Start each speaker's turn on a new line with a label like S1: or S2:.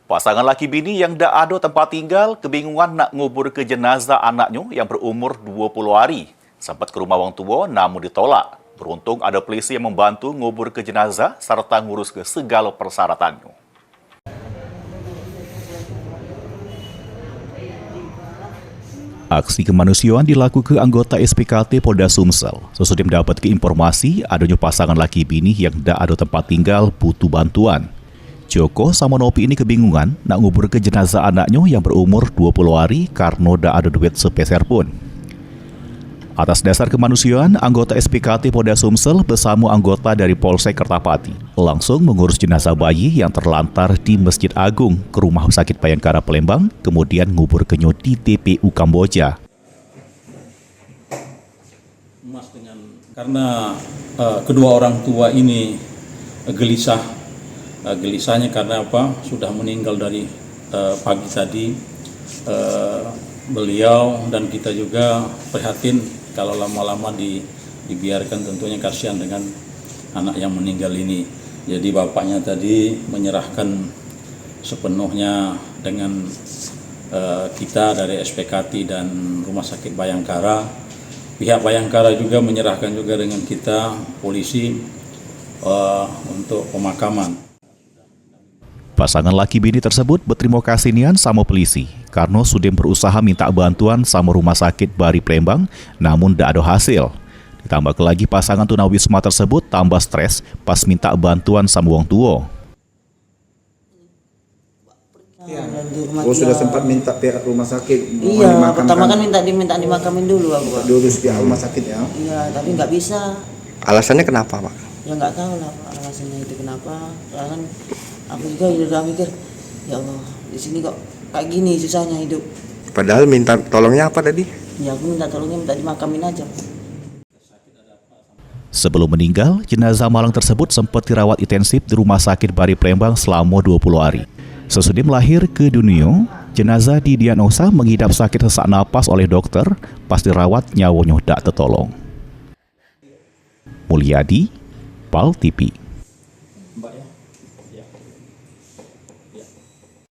S1: Pasangan laki bini yang dak ada tempat tinggal kebingungan nak ngubur ke jenazah anaknya yang berumur 20 hari. Sempat ke rumah orang tua namun ditolak. Beruntung ada polisi yang membantu ngubur ke jenazah serta ngurus ke segala persyaratannya. Aksi kemanusiaan dilakukan anggota SPKT Polda Sumsel. Sesudah mendapat informasi adanya pasangan laki bini yang dak ada tempat tinggal butuh bantuan. Joko sama Nopi ini kebingungan nak ngubur ke jenazah anaknya yang berumur 20 hari karena dak ada duit sepeser pun. Atas dasar kemanusiaan, anggota SPKT Polda Sumsel bersama anggota dari Polsek Kertapati langsung mengurus jenazah bayi yang terlantar di Masjid Agung ke Rumah Sakit Bayangkara Palembang, kemudian ngubur kenyo di TPU Kamboja.
S2: Karena kedua orang tua ini gelisahnya karena apa? Sudah meninggal dari pagi tadi. Beliau dan kita juga prihatin kalau lama-lama dibiarkan, tentunya kasihan dengan anak yang meninggal ini. Jadi bapaknya tadi menyerahkan sepenuhnya dengan kita dari SPKT dan Rumah Sakit Bayangkara. Pihak Bayangkara juga menyerahkan juga dengan kita polisi untuk pemakaman.
S1: Pasangan laki bini tersebut berterima kasih nian sama polisi karena sudah berusaha minta bantuan sama Rumah Sakit Bari Palembang namun tidak ada hasil. Ditambah lagi pasangan tunawisma tersebut tambah stres pas minta bantuan sama wong tua.
S3: Sudah sempat minta pihak rumah sakit.
S4: Iya, pertama kan minta dimakamin dulu aku.
S3: Dulu pihak rumah sakit ya.
S4: Iya, tapi nggak bisa.
S5: Alasannya kenapa, Pak?
S4: Ya nggak tahu lah Pak, alasannya itu kenapa. Kan aku juga udah mikir, ya Allah, di sini kok kayak gini susahnya hidup.
S5: Padahal minta tolongnya apa tadi?
S4: Ya aku minta tolongnya minta dimakamin aja.
S1: Sebelum meninggal, jenazah malang tersebut sempat dirawat intensif di Rumah Sakit Bari Palembang selama 20 hari. Sesudah melahir ke dunia, jenazah didiagnosa mengidap sakit sesak napas oleh dokter, pas dirawat nyawanya tak tertolong. Mulyadi, PAL TV.